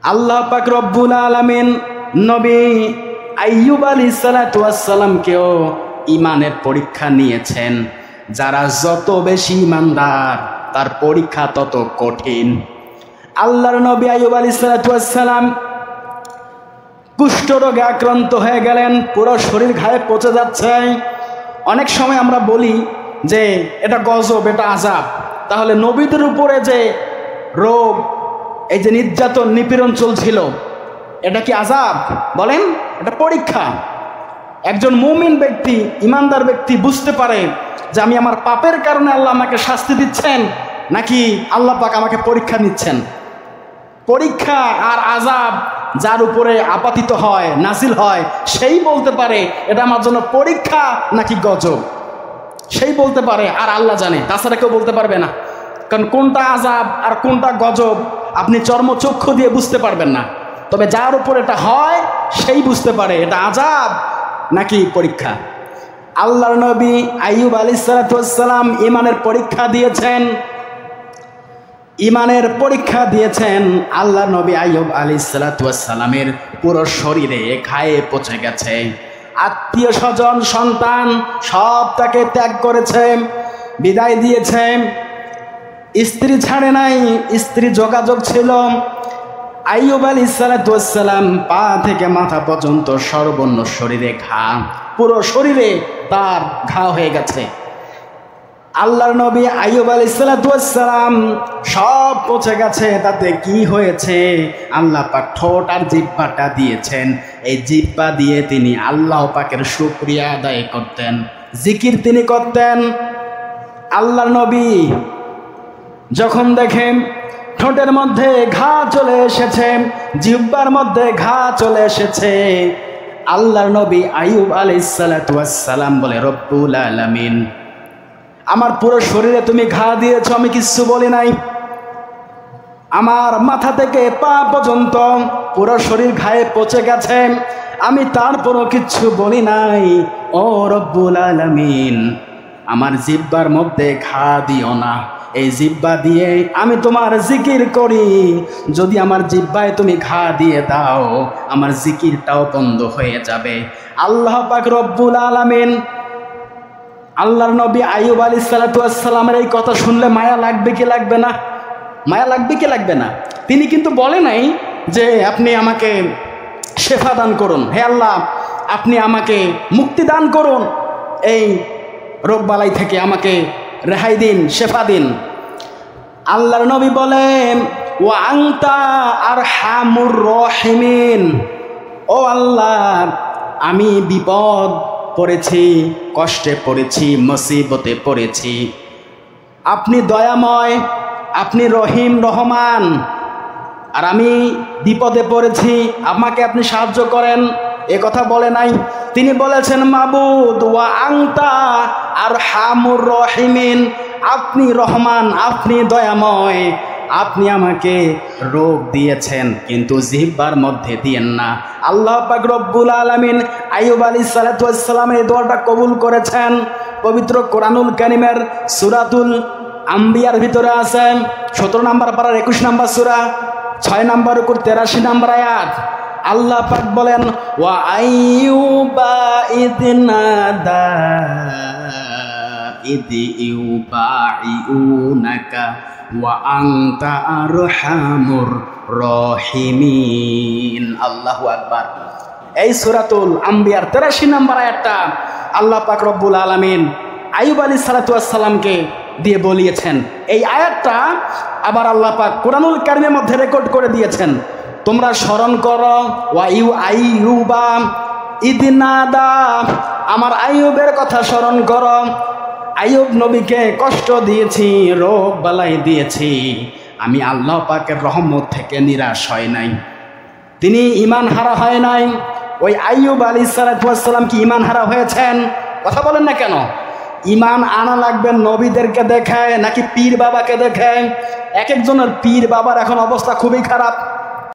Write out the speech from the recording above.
আল্লাহ পাক রব্বুল আলামিন নবী আইয়ুব আলাইহিস সালাতু ওয়াস সালামকেও ঈমানের পরীক্ষা নিয়েছেন। যারা যত বেশি ঈমানদার তার পরীক্ষা তত কঠিন। আল্লাহর নবী আইয়ুব আলাইহিস সালাতু ওয়াস সালাম কুষ্ঠরোগে আক্রান্ত হয়ে গেলেন, পুরো শরীর ঘায়ে পচে যাচ্ছে। অনেক সময় আমরা বলি যে এটা গজব, এটা আযাব। তাহলে নবীদের উপরে যে রোগ, এই যে নির্যাতন নিপীড়ন চলছিল, এটা কি আযাব? বলেন, এটা পরীক্ষা। একজন মুমিন ব্যক্তি, ইমানদার ব্যক্তি বুঝতে পারে যে আমি আমার পাপের কারণে আল্লাহ আমাকে শাস্তি দিচ্ছেন, নাকি আল্লাহ পাক আমাকে পরীক্ষা নিচ্ছেন। পরীক্ষা আর আযাব যার উপরে আপাতিত হয়, নাজিল হয়, সেই বলতে পারে এটা আমার জন্য পরীক্ষা নাকি গজব। সেই বলতে পারে, আর আল্লাহ জানে, তাছাড়া কেউ বলতে পারবে না। কারণ কোনটা আযাব আর কোনটা গজব আপনি চর্মচক্ষু দিয়ে বুঝতে পারবেন না। তবে যার উপর এটা হয় সেই বুঝতে পারে এটা আযাব নাকি পরীক্ষা। আল্লাহর নবী আইয়ুব আলাইহিস সালাতু ওয়াস সালাম ঈমানের পরীক্ষা দিয়েছেন। ঈমানের পরীক্ষা দিয়েছেন। আল্লাহর নবী আইয়ুব আলাইহিস সালাতু ওয়াস সালামের পুরো শরীরে ঘায়ে পচে গেছে। আত্মীয় স্বজন, সন্তান সব তাকে ত্যাগ করেছে, বিদায় দিয়েছে। স্ত্রী ছাড়ে নাই, স্ত্রী যোগাযোগ ছিল। আইয়ুব আলাইহিস সালাতু ওয়াস সালাম পা থেকে মাথা পর্যন্ত সর্বন্ন শরীরে ঘা, পুরো শরীরে তার ঘা হয়ে গেছে। আল্লাহর নবী আইয়ুব আলাইহিস সালাতু ওয়াস সালাম সব পচে গেছে, তাতে কি হয়েছে? আল্লাহ পাক ঠোঁট আর জিহ্বাটা দিয়েছেন। এই জিহ্বা দিয়ে তিনি আল্লাহ পাকের শুকরিয়া আদায় করতেন, জিকির তিনি করতেন। আল্লাহর নবী যখন দেখেন ঠোঁটের মধ্যে ঘা চলে এসেছে, জিহ্বার মধ্যে ঘা চলে এসেছে, আল্লাহর নবী আইয়ুব আলাইহিস সালাতু ওয়াস সালাম বলে, রব্বুল আলামিন, আমার পুরো শরীরে তুমি ঘা দিয়েছো, আমি কিচ্ছু বলি নাই। আমার মাথা থেকে পা পর্যন্ত পুরো শরীর ঘায়ে পচে গেছে, আমি তারপরও কিচ্ছু বলি নাই। ও রব্বুল আলামিন, আমার জিহ্বার মধ্যে ঘা দিও না। এই জিহ্বা দিয়ে আমি তোমার জিকির করি, যদি আমার জিহ্বায় তুমি ঘা দিয়ে দাও আমার জিকিরটাও বন্ধ হয়ে যাবে। আল্লাহ পাক রব্বুল আলামিন আল্লাহর নবী আইয়ুব আলাইহিস সালাতু ওয়াস সালামের এই কথা শুনলে মায়া লাগবে কি লাগবে না? মায়া লাগবে কি লাগবে না? তিনি কিন্তু বলে নাই যে আপনি আমাকে শেফা দান করুন, হে আল্লাহ আপনি আমাকে মুক্তি দান করুন, এই রোগবালাই থেকে আমাকে রেহাই দিন, শেফা দিন। আল্লাহর নবী বলেন, ওয়া আনতা আরহামুর রাহিমিন, ও আল্লাহ আমি বিপদ পড়েছি, কষ্টে পড়েছি, মুসিবতে পড়েছি, আপনি দয়াময়, আপনি রহিম রহমান, আর আমি বিপদে পড়েছি, আমাকে আপনি সাহায্য করেন। এ কথা বলে নাই, তিনি বলেছেন মাবুদ ওয়া আনতা আরহামুর রাহিমিন, আপনি রহমান, আপনি দয়াময়, আপনি আমাকে রোগ দিয়েছেন কিন্তু জিহ্বার মধ্যে দিয়েন না। আল্লাহ পাক রব্বুল আলামিন আইয়ুব আলাইহিস সালাতু ওয়াস সালামের এই দোয়াটা কবুল করেছেন। পবিত্র কোরআনুল কারীমের সূরাতুল আম্বিয়ার ভিতরে আছে 17 নম্বর পারার 21 নম্বর সূরা 6 নম্বর উপর 83 নম্বর আয়াত। আল্লাহ পাক বলেন, ওয়া আইয়ুবা ইদনাদা ইদি ইউবাইউনাকা ওয়া আনতা আরহামুর রাহিমিন। আল্লাহু আকবার। এই সূরাতুল আম্বিয়ার 83 নম্বর আয়াতটা আল্লাহ পাক রব্বুল আলামিন আইয়ুব আলাইহিস সালাতু ওয়াস সালামকে দিয়ে বলিয়েছেন। এই আয়াতটা আবার আল্লাহ পাক কোরআনুল কারীমের মধ্যে রেকর্ড করে দিয়েছেন। তোমরা স্মরণ করো, ওয়া ইউ আইয়ুবা ইদনাদা, আমার আইয়ুবের কথা স্মরণ করো। আইয়ুব নবীকে কষ্ট দিয়েছি, রোগ বালাই দিয়েছি, আমি আল্লাহ পাকের রহমত থেকে নিরাশ হয় নাই, তিনি ঈমান হারা হয় নাই। ওই আইয়ুব আলাইহিস সালাতু ওয়াস সালাম কি ঈমান হারা হয়েছেন? কথা বলেন না কেন? ঈমান আনা লাগবে নবীদেরকে দেখে নাকি পীর বাবাকে দেখে? এক একজনের পীর বাবার এখন অবস্থা খুবই খারাপ।